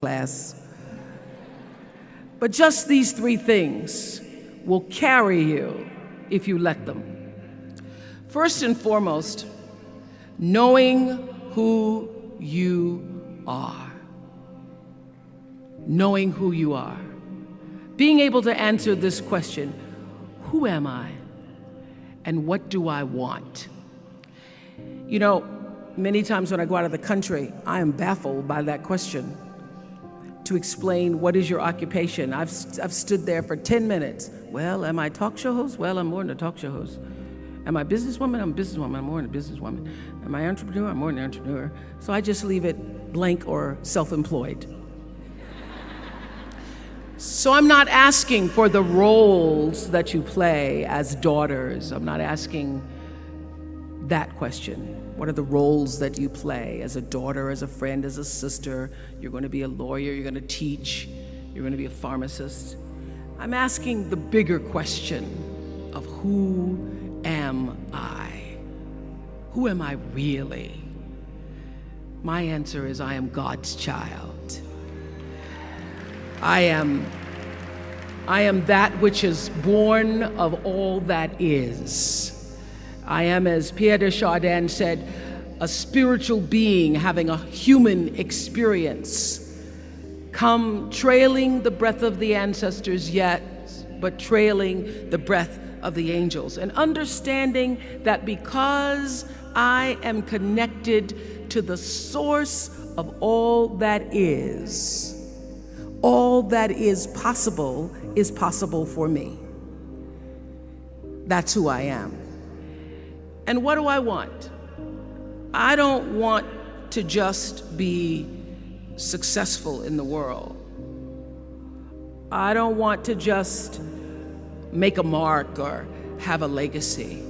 class. But just these three things will carry you if you let them. First and foremost, knowing who you are. Knowing who you are. Being able to answer this question, who am I and what do I want? You know, many times when I go out of the country, I am baffled by that question. To explain what is your occupation. I've stood there for 10 minutes. Well, am I a talk show host? Well, I'm more than a talk show host. Am I a businesswoman? I'm a businesswoman. I'm more than a businesswoman. Am I an entrepreneur? I'm more than an entrepreneur. So I just leave it blank or self-employed. So I'm not asking for the roles that you play as daughters. I'm not asking that question. What are the roles that you play as a daughter, as a friend, as a sister? You're going to be a lawyer, you're going to teach, you're going to be a pharmacist. I'm asking the bigger question of who am I? Who am I really? My answer is I am God's child. I am that which is born of all that is. I am, as Pierre de Chardin said, a spiritual being having a human experience, come trailing the breath of the ancestors yet, but trailing the breath of the angels. And understanding that because I am connected to the source of all that is possible for me. That's who I am. And what do I want? I don't want to just be successful in the world. I don't want to just make a mark or have a legacy.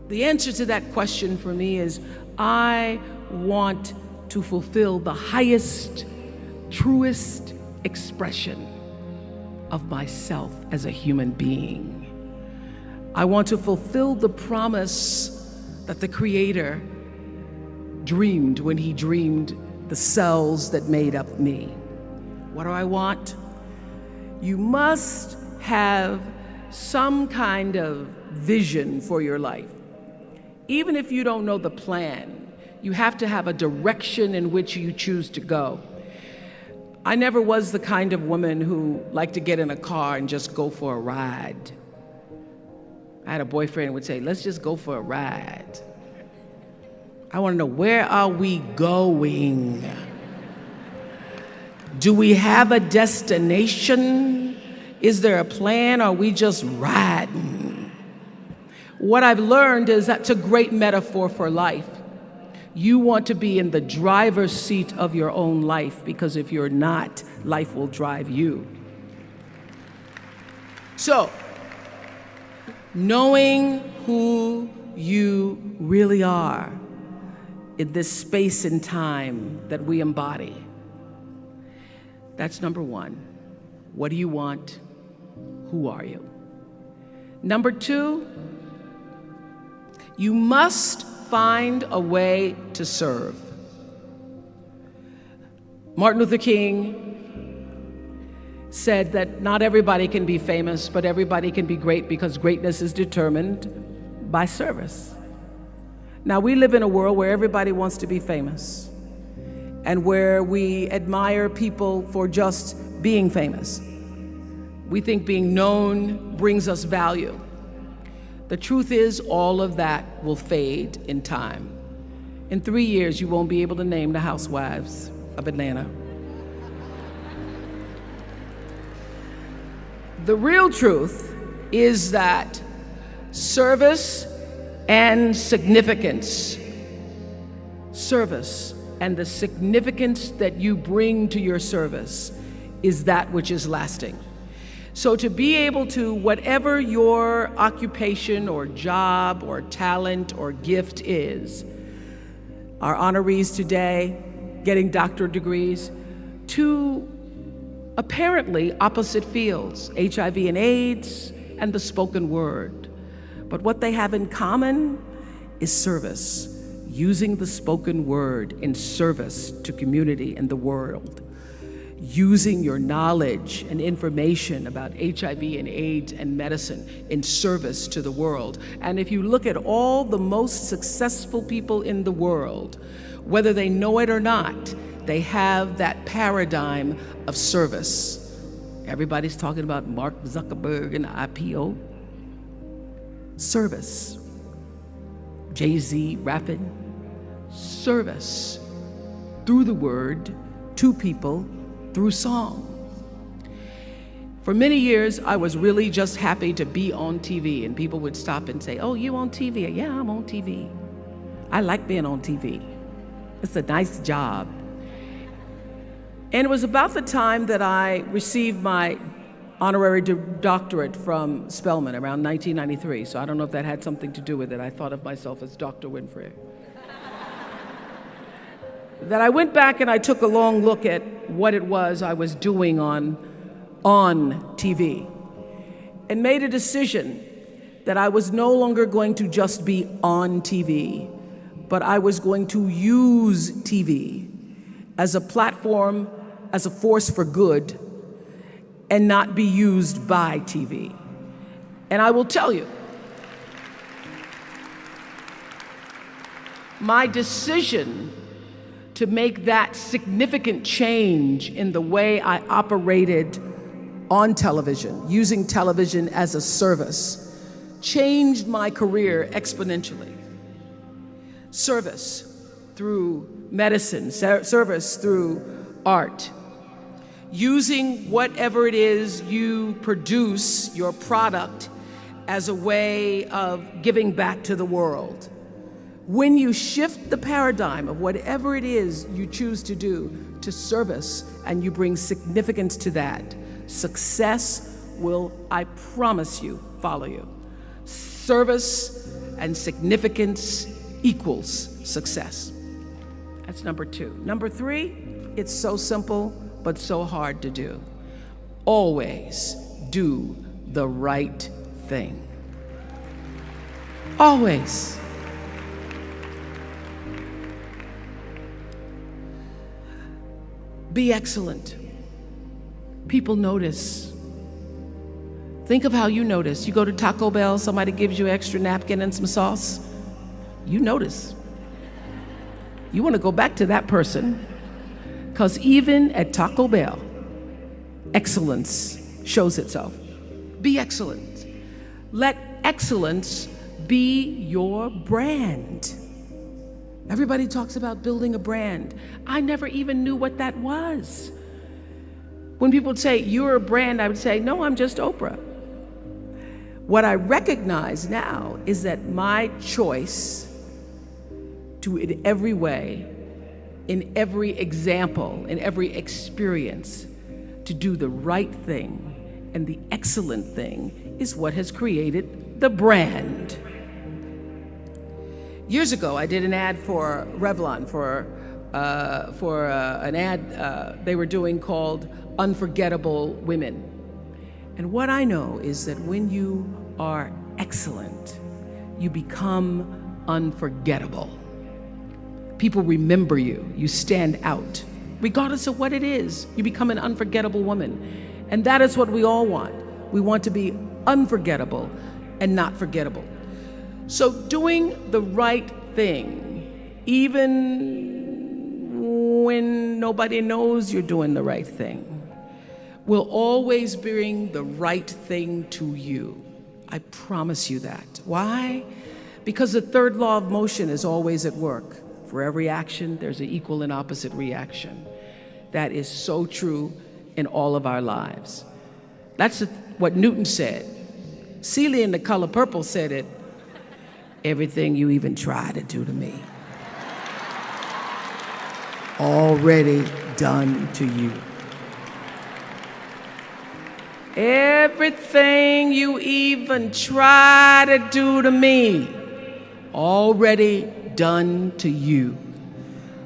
The answer to that question for me is I want to fulfill the highest, truest expression of myself as a human being. I want to fulfill the promise that the Creator dreamed when He dreamed the cells that made up me. What do I want? You must have some kind of vision for your life. Even if you don't know the plan, you have to have a direction in which you choose to go. I never was the kind of woman who liked to get in a car and just go for a ride. I had a boyfriend who would say, let's just go for a ride. I want to know, where are we going? Do we have a destination? Is there a plan? Or are we just riding? What I've learned is that's a great metaphor for life. You want to be in the driver's seat of your own life, because if you're not, life will drive you. So, knowing who you really are in this space and time that we embody. That's number one. What do you want? Who are you? Number two, you must find a way to serve. Martin Luther King said that not everybody can be famous, but everybody can be great, because greatness is determined by service. Now, we live in a world where everybody wants to be famous and where we admire people for just being famous. We think being known brings us value. The truth is, all of that will fade in time. In 3 years, you won't be able to name the housewives of Atlanta. The real truth is that service and significance, service and the significance that you bring to your service is that which is lasting. So to be able to, whatever your occupation or job or talent or gift is, our honorees today getting doctorate degrees, to apparently opposite fields, HIV and AIDS and the spoken word. But what they have in common is service. using the spoken word in service to community and the world, using your knowledge and information about HIV and AIDS and medicine in service to the world. And if you look at all the most successful people in the world, whether they know it or not, they have that paradigm of service. Everybody's talking about Mark Zuckerberg and IPO. Service. Jay-Z rapping. Service. Through the word, to people, through song. For many years, I was really just happy to be on TV, and people would stop and say, "Oh, you on TV?" "Yeah, I'm on TV. I like being on TV. It's a nice job." And it was about the time that I received my honorary doctorate from Spelman around 1993. So I don't know if that had something to do with it. I thought of myself as Dr. Winfrey. That I went back and I took a long look at what it was I was doing on TV and made a decision that I was no longer going to just be on TV, but I was going to use TV as a platform, as a force for good, and not be used by TV. And I will tell you, my decision to make that significant change in the way I operated on television, using television as a service, changed my career exponentially. Service through medicine, service through art, using whatever it is you produce, your product, as a way of giving back to the world. When you shift the paradigm of whatever it is you choose to do to service, and you bring significance to that, success will, I promise you, follow you. Service and significance equals success. That's number two. Number three, it's so simple, but so hard to do. Always do the right thing. Always. Be excellent. People notice. Think of how you notice. You go to Taco Bell, somebody gives you an extra napkin and some sauce. You notice. You want to go back to that person, because even at Taco Bell, excellence shows itself. Be excellent. Let excellence be your brand. Everybody talks about building a brand. I never even knew what that was. When people say, "You're a brand," I would say, "No, I'm just Oprah." What I recognize now is that my choice to, in every way, in every example, in every experience, to do the right thing and the excellent thing is what has created the brand. Years ago, I did an ad for Revlon for an ad they were doing called Unforgettable Women. And what I know is that when you are excellent, you become unforgettable. People remember you. You stand out. Regardless of what it is, you become an unforgettable woman. And that is what we all want. We want to be unforgettable and not forgettable. So doing the right thing, even when nobody knows you're doing the right thing, will always bring the right thing to you. I promise you that. Why? Because the third law of motion is always at work. For every action, there's an equal and opposite reaction. That is so true in all of our lives. That's what Newton said. Celia in The Color Purple said it. Everything you even try to do to me, already done to you. Everything you even try to do to me, already done to you.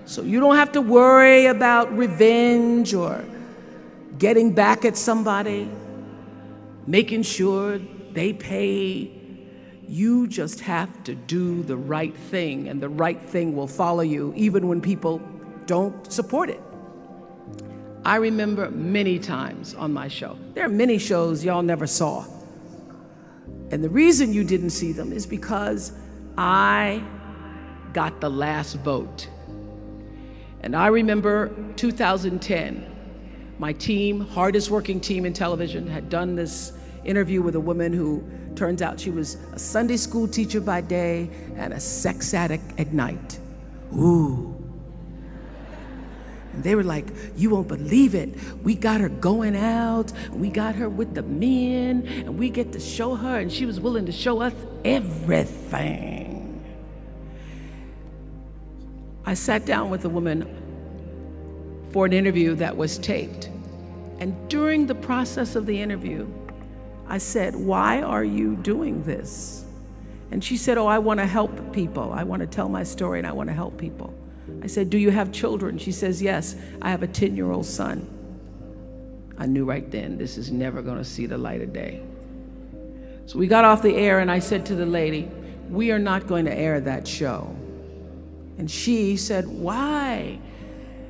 So you don't have to worry about revenge or getting back at somebody, making sure they pay You just have to do the right thing, and the right thing will follow you even when people don't support it. I remember many times on my show. There are many shows y'all never saw. And the reason you didn't see them is because I got the last vote. And I remember 2010, my team, hardest working team in television, had done this interview with a woman who turns out she was a Sunday school teacher by day and a sex addict at night. Ooh. And they were like, you won't believe it. We got her going out, and we got her with the men, and we get to show her, and she was willing to show us everything. I sat down with a woman for an interview that was taped. And during the process of the interview, I said, why are you doing this? And she said, oh, I want to help people. I want to tell my story, and I want to help people. I said, do you have children? She says, yes, I have a 10-year-old son. I knew right then, this is never going to see the light of day. So we got off the air, and I said to the lady, we are not going to air that show. And she said, why?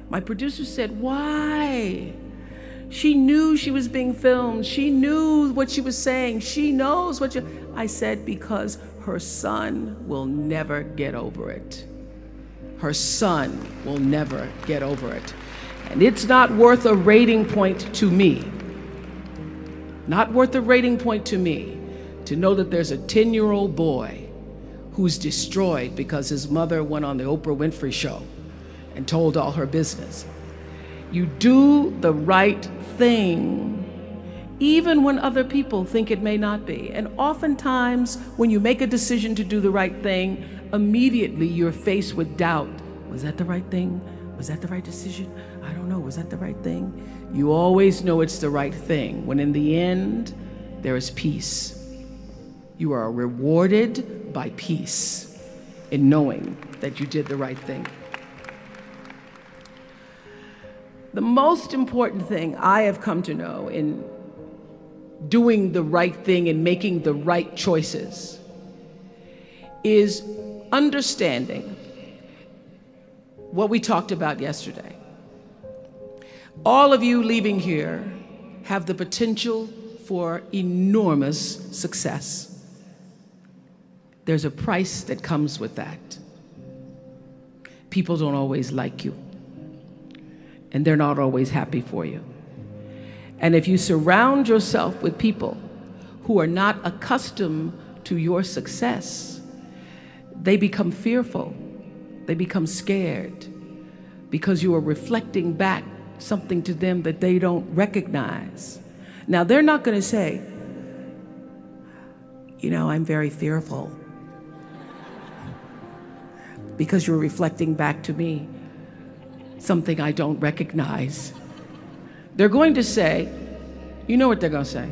My producer said, why? She knew she was being filmed. She knew what she was saying. She knows what you... I said, because her son will never get over it. Her son will never get over it. And it's not worth a rating point to me. Not worth a rating point to me to know that there's a 10-year-old boy who's destroyed because his mother went on the Oprah Winfrey show and told all her business. You do the right thing even when other people think it may not be. And oftentimes, when you make a decision to do the right thing, immediately you're faced with doubt. Was that the right thing? Was that the right decision? I don't know. Was that the right thing? You always know it's the right thing, when in the end, there is peace. You are rewarded by peace in knowing that you did the right thing. The most important thing I have come to know in doing the right thing and making the right choices is understanding what we talked about yesterday. All of you leaving here have the potential for enormous success. There's a price that comes with that. People don't always like you, and they're not always happy for you. And if you surround yourself with people who are not accustomed to your success, they become fearful. They become scared because you are reflecting back something to them that they don't recognize. Now, they're not going to say, you know, I'm very fearful, because you're reflecting back to me something I don't recognize. They're going to say, you know what they're going to say?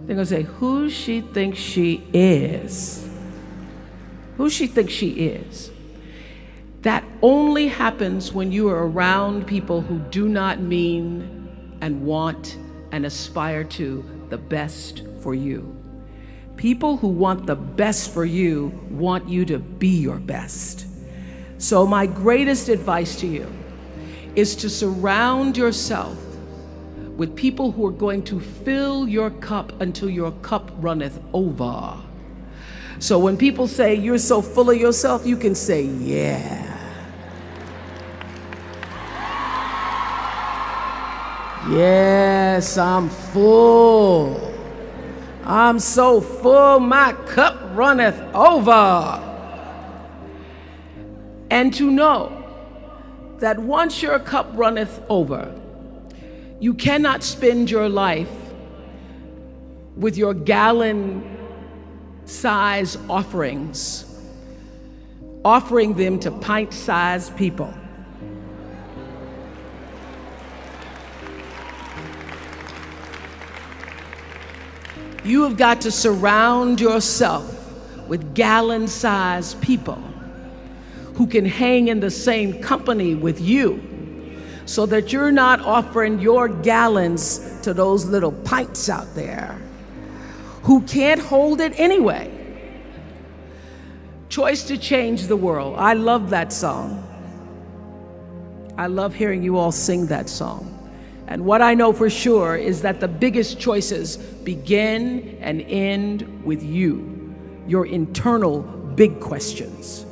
They're going to say, who she thinks she is. Who she thinks she is. That only happens when you are around people who do not mean and want and aspire to the best for you. People who want the best for you want you to be your best. So my greatest advice to you is to surround yourself with people who are going to fill your cup until your cup runneth over. So when people say you're so full of yourself, you can say, yeah. Yes, I'm full. I'm so full, my cup runneth over. And to know that once your cup runneth over, you cannot spend your life with your gallon-size offerings, offering them to pint-sized people. You have got to surround yourself with gallon-sized people who can hang in the same company with you, so that you're not offering your gallons to those little pints out there who can't hold it anyway. Choice to change the world. I love that song. I love hearing you all sing that song. And what I know for sure is that the biggest choices begin and end with you, your internal big questions.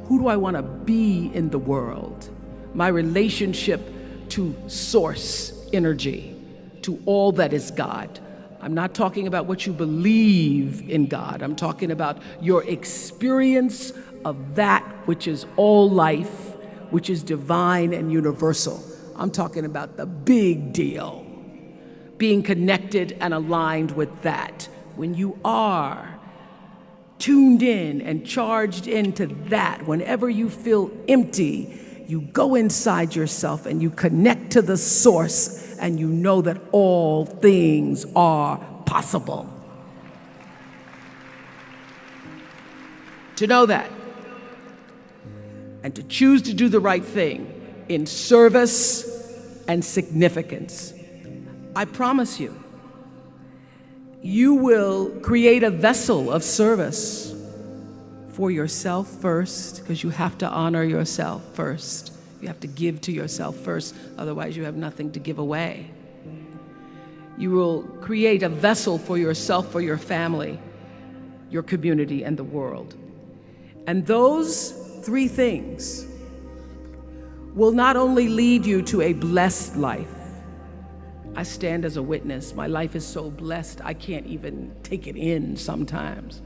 Who do I want to be in the world? My relationship to source energy, to all that is God. I'm not talking about what you believe in God. I'm talking about your experience of that which is all life, which is divine and universal. I'm talking about the big deal, being connected and aligned with that. When you are tuned in and charged into that, whenever you feel empty, you go inside yourself and you connect to the source, and you know that all things are possible. To know that, and to choose to do the right thing in service and significance, I promise you, you will create a vessel of service for yourself first, because you have to honor yourself first. You have to give to yourself first, otherwise you have nothing to give away. You will create a vessel for yourself, for your family, your community, and the world. And those three things will not only lead you to a blessed life. I stand as a witness. My life is so blessed, I can't even take it in sometimes.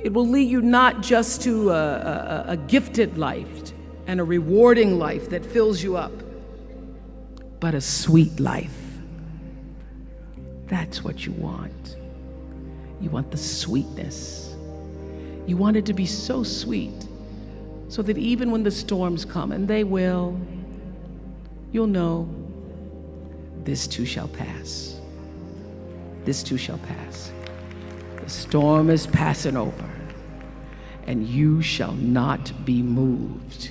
It will lead you not just to a gifted life and a rewarding life that fills you up, but a sweet life. That's what you want. You want the sweetness. You want it to be so sweet, so that even when the storms come, and they will, you'll know this too shall pass. This too shall pass. The storm is passing over, and you shall not be moved,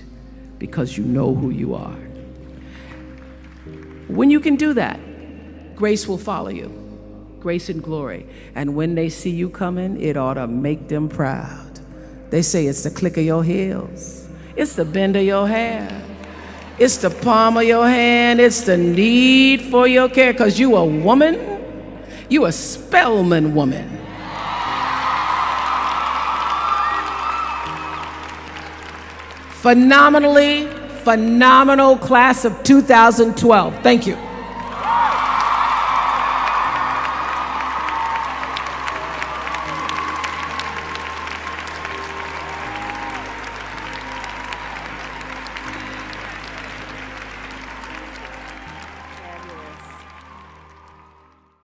because you know who you are. When you can do that, grace will follow you, grace and glory. And when they see you coming, it ought to make them proud. They say it's the click of your heels, it's the bend of your hair, it's the palm of your hand, it's the need for your care, because you a woman, you a Spelman woman. Phenomenal class of 2012. Thank you.